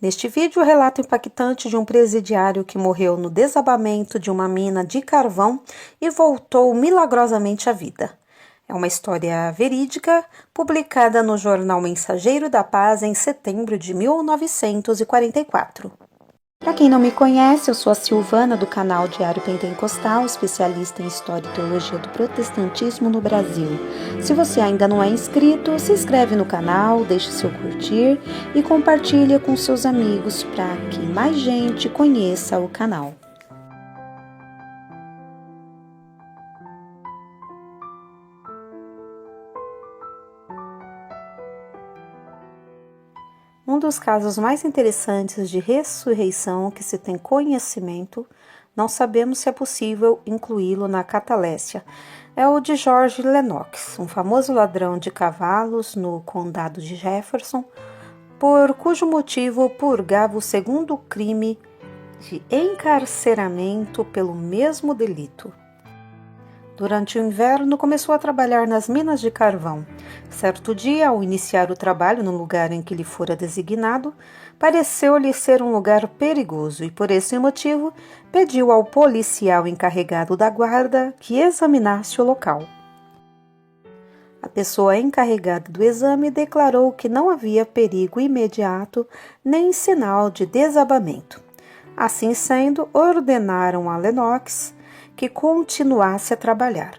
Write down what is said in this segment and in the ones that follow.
Neste vídeo, o relato impactante de um presidiário que morreu no desabamento de uma mina de carvão e voltou milagrosamente à vida. É uma história verídica, publicada no jornal Mensageiro da Paz em setembro de 1944. Para quem não me conhece, eu sou a Silvana do canal Diário Pentecostal, especialista em História e Teologia do Protestantismo no Brasil. Se você ainda não é inscrito, se inscreve no canal, deixe seu curtir e compartilhe com seus amigos para que mais gente conheça o canal. Um dos casos mais interessantes de ressurreição que se tem conhecimento, não sabemos se é possível incluí-lo na catalécia, é o de George Lennox, um famoso ladrão de cavalos no condado de Jefferson, por cujo motivo purgava o segundo crime de encarceramento pelo mesmo delito. Durante o inverno, começou a trabalhar nas minas de carvão. Certo dia, ao iniciar o trabalho no lugar em que lhe fora designado, pareceu-lhe ser um lugar perigoso e, por esse motivo, pediu ao policial encarregado da guarda que examinasse o local. A pessoa encarregada do exame declarou que não havia perigo imediato nem sinal de desabamento. Assim sendo, ordenaram a Lennox que continuasse a trabalhar.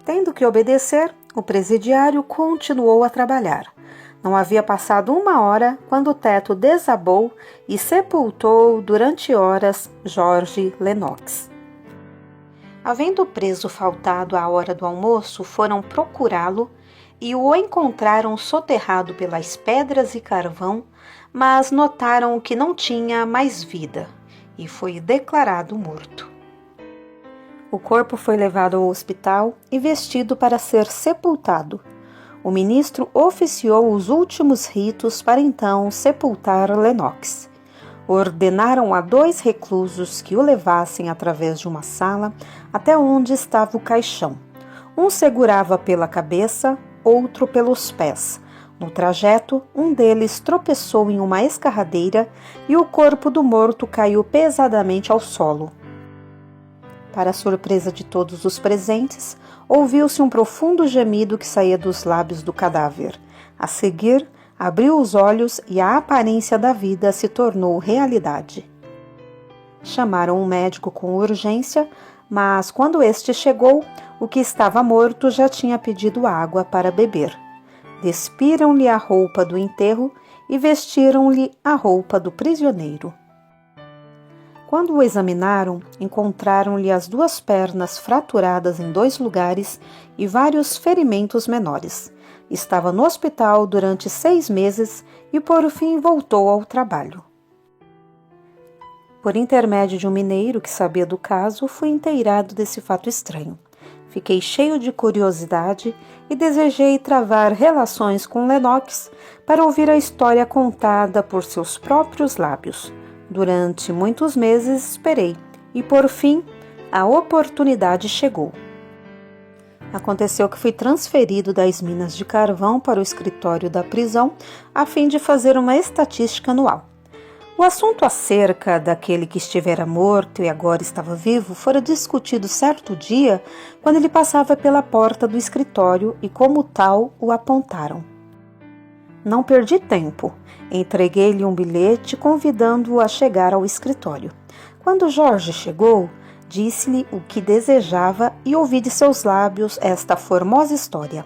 Tendo que obedecer, o presidiário continuou a trabalhar. Não havia passado 1 hora quando o teto desabou e sepultou durante horas George Lennox. Havendo o preso faltado à hora do almoço, foram procurá-lo e o encontraram soterrado pelas pedras e carvão, mas notaram que não tinha mais vida e foi declarado morto. O corpo foi levado ao hospital e vestido para ser sepultado. O ministro oficiou os últimos ritos para então sepultar Lennox. Ordenaram a 2 reclusos que o levassem através de uma sala até onde estava o caixão. Um segurava pela cabeça, outro pelos pés. No trajeto, um deles tropeçou em uma escarradeira e o corpo do morto caiu pesadamente ao solo. Para a surpresa de todos os presentes, ouviu-se um profundo gemido que saía dos lábios do cadáver. A seguir, abriu os olhos e a aparência da vida se tornou realidade. Chamaram um médico com urgência, mas quando este chegou, o que estava morto já tinha pedido água para beber. Despiram-lhe a roupa do enterro e vestiram-lhe a roupa do prisioneiro. Quando o examinaram, encontraram-lhe as 2 pernas fraturadas em 2 lugares e vários ferimentos menores. Estava no hospital durante 6 meses e, por fim, voltou ao trabalho. Por intermédio de um mineiro que sabia do caso, fui inteirado desse fato estranho. Fiquei cheio de curiosidade e desejei travar relações com Lennox para ouvir a história contada por seus próprios lábios. Durante muitos meses esperei e, por fim, a oportunidade chegou. Aconteceu que fui transferido das minas de carvão para o escritório da prisão a fim de fazer uma estatística anual. O assunto acerca daquele que estivera morto e agora estava vivo fora discutido certo dia quando ele passava pela porta do escritório e, como tal, o apontaram. Não perdi tempo. Entreguei-lhe um bilhete convidando-o a chegar ao escritório. Quando Jorge chegou, disse-lhe o que desejava e ouvi de seus lábios esta formosa história.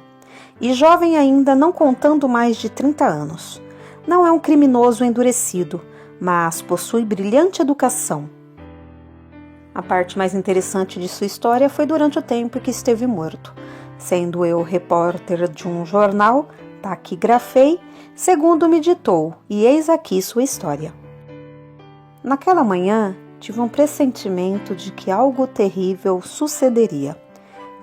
E jovem ainda, não contando mais de 30 anos. Não é um criminoso endurecido, mas possui brilhante educação. A parte mais interessante de sua história foi durante o tempo que esteve morto. Sendo eu repórter de um jornal, taquigrafei, segundo me ditou, e eis aqui sua história. Naquela manhã, tive um pressentimento de que algo terrível sucederia.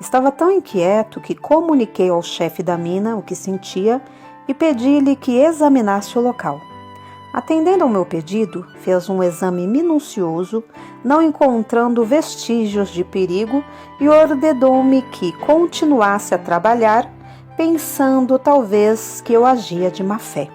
Estava tão inquieto que comuniquei ao chefe da mina o que sentia e pedi-lhe que examinasse o local. Atendendo ao meu pedido, fez um exame minucioso, não encontrando vestígios de perigo, e ordenou-me que continuasse a trabalhar, pensando talvez que eu agia de má fé.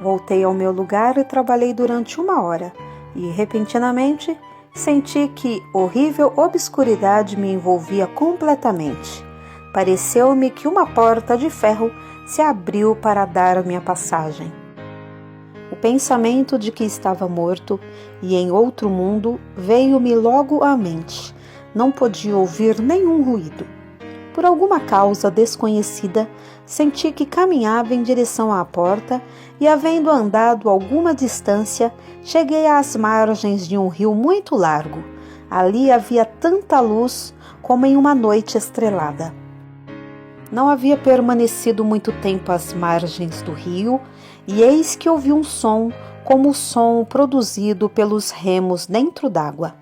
Voltei ao meu lugar e trabalhei durante 1 hora, e repentinamente senti que horrível obscuridade me envolvia completamente. Pareceu-me que uma porta de ferro se abriu para dar-me a passagem. O pensamento de que estava morto e em outro mundo veio-me logo à mente. Não podia ouvir nenhum ruído. Por alguma causa desconhecida, senti que caminhava em direção à porta e, havendo andado alguma distância, cheguei às margens de um rio muito largo. Ali havia tanta luz como em uma noite estrelada. Não havia permanecido muito tempo às margens do rio, e eis que ouvi um som, como o som produzido pelos remos dentro d'água.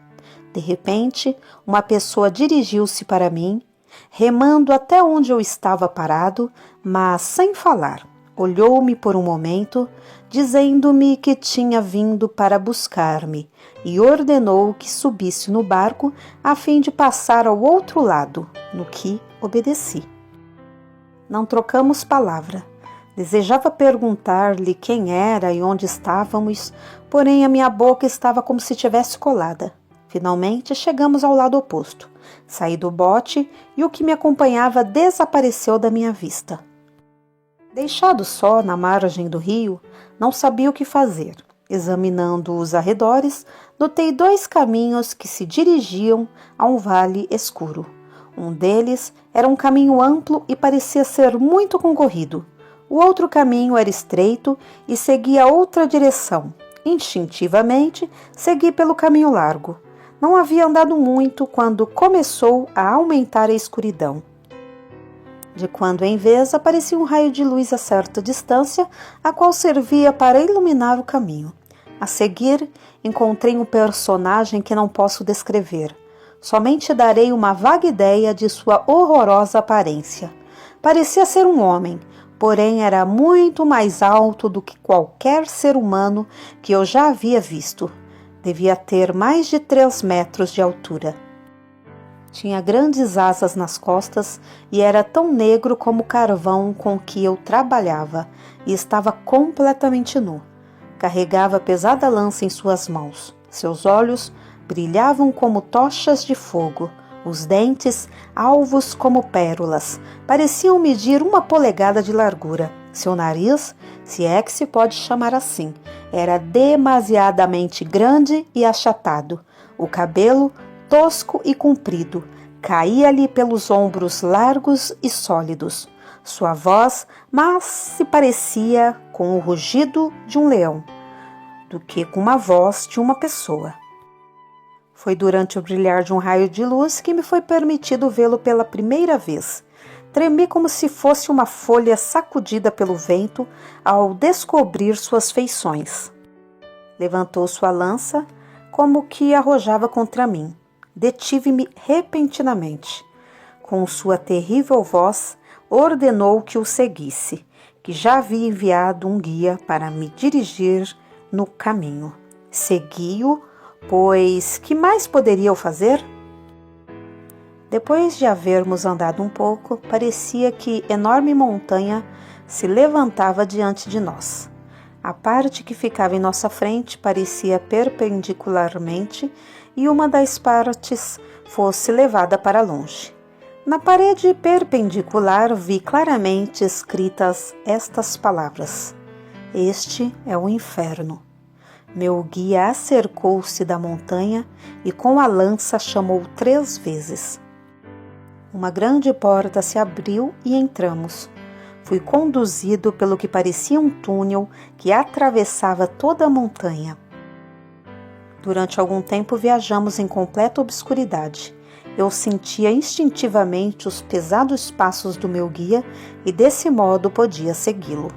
De repente, uma pessoa dirigiu-se para mim, remando até onde eu estava parado, mas sem falar. Olhou-me por um momento, dizendo-me que tinha vindo para buscar-me, e ordenou que subisse no barco a fim de passar ao outro lado, no que obedeci. Não trocamos palavra. Desejava perguntar-lhe quem era e onde estávamos, porém a minha boca estava como se tivesse colada. Finalmente chegamos ao lado oposto. Saí do bote e o que me acompanhava desapareceu da minha vista. Deixado só na margem do rio, não sabia o que fazer. Examinando os arredores, notei 2 caminhos que se dirigiam a um vale escuro. Um deles era um caminho amplo e parecia ser muito concorrido. O outro caminho era estreito e seguia outra direção. Instintivamente, segui pelo caminho largo. Não havia andado muito quando começou a aumentar a escuridão. De quando em vez aparecia um raio de luz a certa distância, a qual servia para iluminar o caminho. A seguir, encontrei um personagem que não posso descrever. Somente darei uma vaga ideia de sua horrorosa aparência. Parecia ser um homem, porém era muito mais alto do que qualquer ser humano que eu já havia visto. Devia ter mais de 3 metros de altura. Tinha grandes asas nas costas e era tão negro como o carvão com que eu trabalhava, e estava completamente nu. Carregava pesada lança em suas mãos. Seus olhos brilhavam como tochas de fogo. Os dentes, alvos como pérolas, pareciam medir 1 polegada de largura. Seu nariz, se é que se pode chamar assim, era demasiadamente grande e achatado. O cabelo, tosco e comprido, caía-lhe pelos ombros largos e sólidos. Sua voz mais se parecia com o rugido de um leão do que com a voz de uma pessoa. Foi durante o brilhar de um raio de luz que me foi permitido vê-lo pela primeira vez. Tremi como se fosse uma folha sacudida pelo vento ao descobrir suas feições. Levantou sua lança, como que arrojava contra mim. Detive-me repentinamente. Com sua terrível voz, ordenou que o seguisse, que já havia enviado um guia para me dirigir no caminho. Segui-o, pois que mais poderia eu fazer? Depois de havermos andado um pouco, parecia que enorme montanha se levantava diante de nós. A parte que ficava em nossa frente parecia perpendicularmente e uma das partes fosse levada para longe. Na parede perpendicular vi claramente escritas estas palavras: "Este é o inferno." Meu guia acercou-se da montanha e com a lança chamou 3 vezes. Uma grande porta se abriu e entramos. Fui conduzido pelo que parecia um túnel que atravessava toda a montanha. Durante algum tempo viajamos em completa obscuridade. Eu sentia instintivamente os pesados passos do meu guia e desse modo podia segui-lo.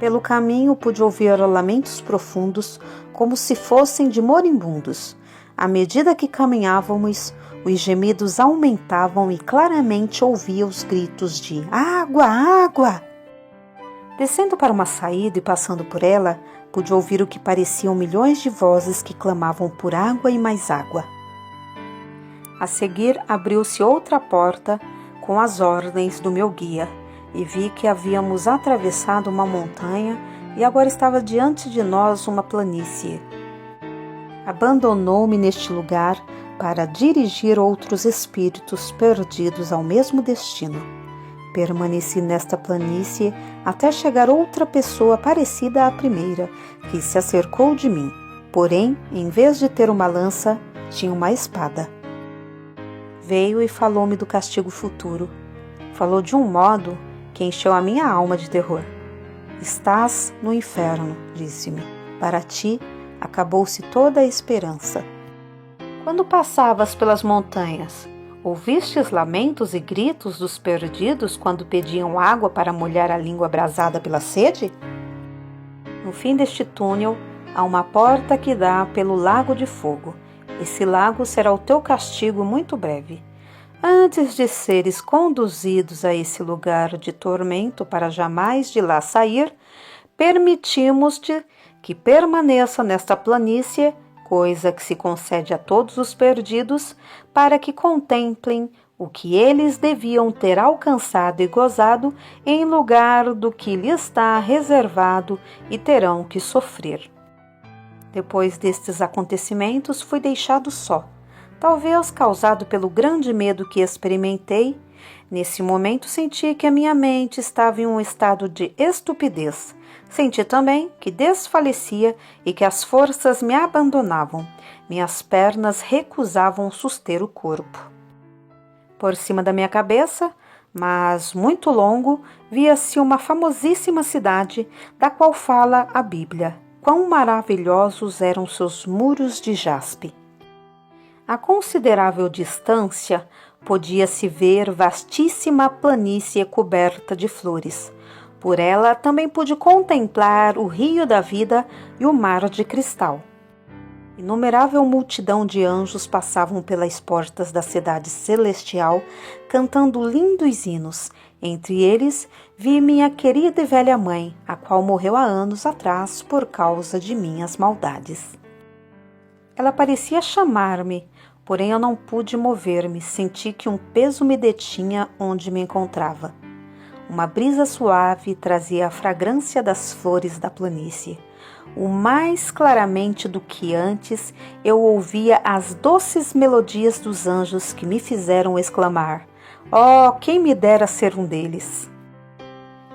Pelo caminho pude ouvir lamentos profundos, como se fossem de moribundos. À medida que caminhávamos, os gemidos aumentavam e claramente ouvia os gritos de "Água! Água!". Descendo para uma saída e passando por ela, pude ouvir o que pareciam milhões de vozes que clamavam por água e mais água. A seguir, abriu-se outra porta com as ordens do meu guia e vi que havíamos atravessado uma montanha e agora estava diante de nós uma planície. Abandonou-me neste lugar para dirigir outros espíritos perdidos ao mesmo destino. Permaneci nesta planície até chegar outra pessoa parecida à primeira, que se acercou de mim. Porém, em vez de ter uma lança, tinha uma espada. Veio e falou-me do castigo futuro. Falou de um modo que encheu a minha alma de terror. Estás no inferno, disse-me. Para ti, acabou-se toda a esperança. Quando passavas pelas montanhas, ouvistes lamentos e gritos dos perdidos quando pediam água para molhar a língua abrasada pela sede? No fim deste túnel, há uma porta que dá pelo lago de fogo. Esse lago será o teu castigo muito breve. Antes de seres conduzidos a esse lugar de tormento para jamais de lá sair, permitimos-te que permaneça nesta planície, coisa que se concede a todos os perdidos, para que contemplem o que eles deviam ter alcançado e gozado em lugar do que lhes está reservado e terão que sofrer. Depois destes acontecimentos, fui deixado só, talvez causado pelo grande medo que experimentei. Nesse momento senti que a minha mente estava em um estado de estupidez. Senti também que desfalecia e que as forças me abandonavam. Minhas pernas recusavam suster o corpo. Por cima da minha cabeça, mas muito longo, via-se uma famosíssima cidade, da qual fala a Bíblia. Quão maravilhosos eram seus muros de jaspe! A considerável distância podia-se ver vastíssima planície coberta de flores. Por ela também pude contemplar o rio da vida e o mar de cristal. Inumerável multidão de anjos passavam pelas portas da cidade celestial, cantando lindos hinos. Entre eles, vi minha querida e velha mãe, a qual morreu há anos atrás por causa de minhas maldades. Ela parecia chamar-me, porém eu não pude mover-me, senti que um peso me detinha onde me encontrava. Uma brisa suave trazia a fragrância das flores da planície. O mais claramente do que antes, eu ouvia as doces melodias dos anjos que me fizeram exclamar: "Oh, quem me dera ser um deles!"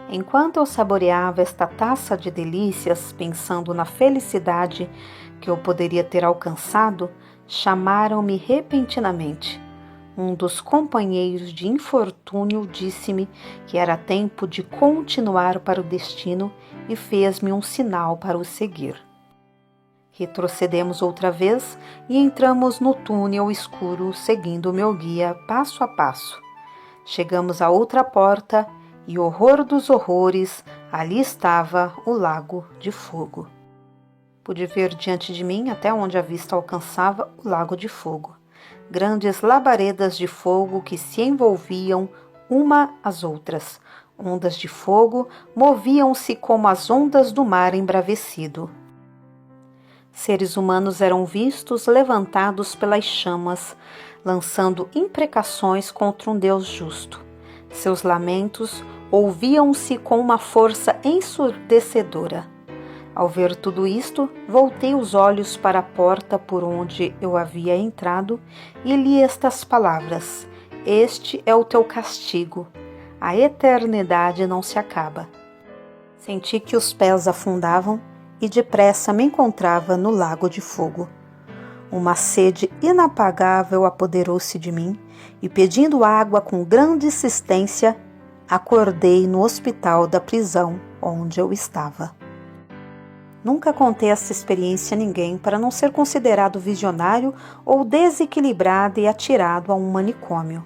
Enquanto eu saboreava esta taça de delícias, pensando na felicidade que eu poderia ter alcançado, chamaram-me repentinamente. Um dos companheiros de infortúnio disse-me que era tempo de continuar para o destino e fez-me um sinal para o seguir. Retrocedemos outra vez e entramos no túnel escuro, seguindo o meu guia passo a passo. Chegamos a outra porta e, horror dos horrores, ali estava o lago de fogo. Pude ver diante de mim, até onde a vista alcançava, o lago de fogo. Grandes labaredas de fogo que se envolviam uma às outras. Ondas de fogo moviam-se como as ondas do mar embravecido. Seres humanos eram vistos levantados pelas chamas, lançando imprecações contra um Deus justo. Seus lamentos ouviam-se com uma força ensurdecedora. Ao ver tudo isto, voltei os olhos para a porta por onde eu havia entrado e li estas palavras: "Este é o teu castigo. A eternidade não se acaba." Senti que os pés afundavam e depressa me encontrava no lago de fogo. Uma sede inapagável apoderou-se de mim e, pedindo água com grande insistência, acordei no hospital da prisão onde eu estava. Nunca contei essa experiência a ninguém para não ser considerado visionário ou desequilibrado e atirado a um manicômio.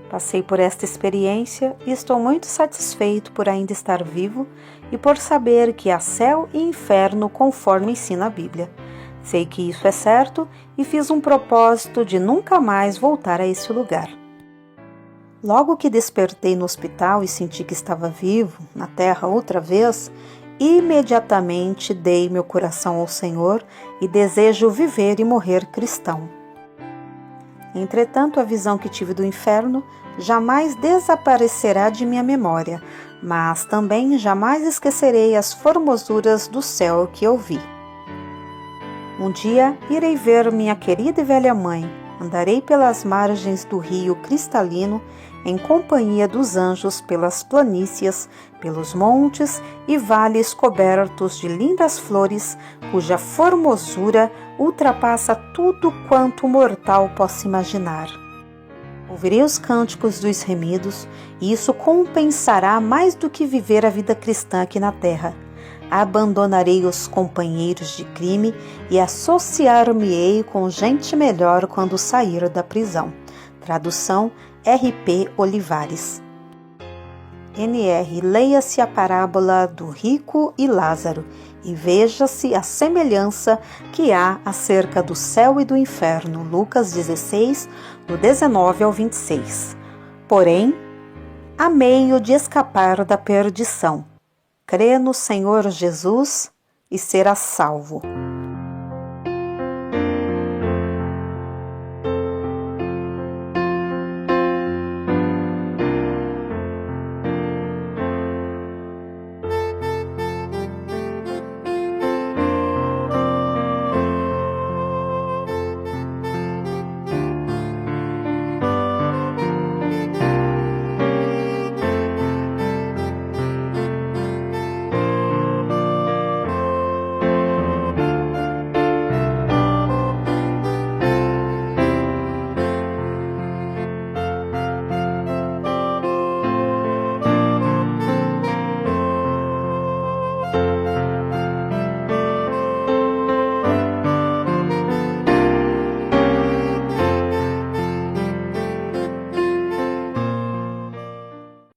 Passei por esta experiência e estou muito satisfeito por ainda estar vivo e por saber que há céu e inferno conforme ensina a Bíblia. Sei que isso é certo e fiz um propósito de nunca mais voltar a esse lugar. Logo que despertei no hospital e senti que estava vivo, na terra outra vez, imediatamente dei meu coração ao Senhor e desejo viver e morrer cristão. Entretanto, a visão que tive do inferno jamais desaparecerá de minha memória, mas também jamais esquecerei as formosuras do céu que eu vi. Um dia irei ver minha querida e velha mãe, andarei pelas margens do rio cristalino, em companhia dos anjos pelas planícies, pelos montes e vales cobertos de lindas flores, cuja formosura ultrapassa tudo quanto o mortal possa imaginar. Ouvirei os cânticos dos remidos, e isso compensará mais do que viver a vida cristã aqui na terra. Abandonarei os companheiros de crime e associar-me-ei com gente melhor quando sair da prisão. Tradução R.P. Olivares. NR. Leia-se a parábola do rico e Lázaro e veja-se a semelhança que há acerca do céu e do inferno. Lucas 16, do 19 ao 26. Porém, há meio de escapar da perdição. Crê no Senhor Jesus e serás salvo.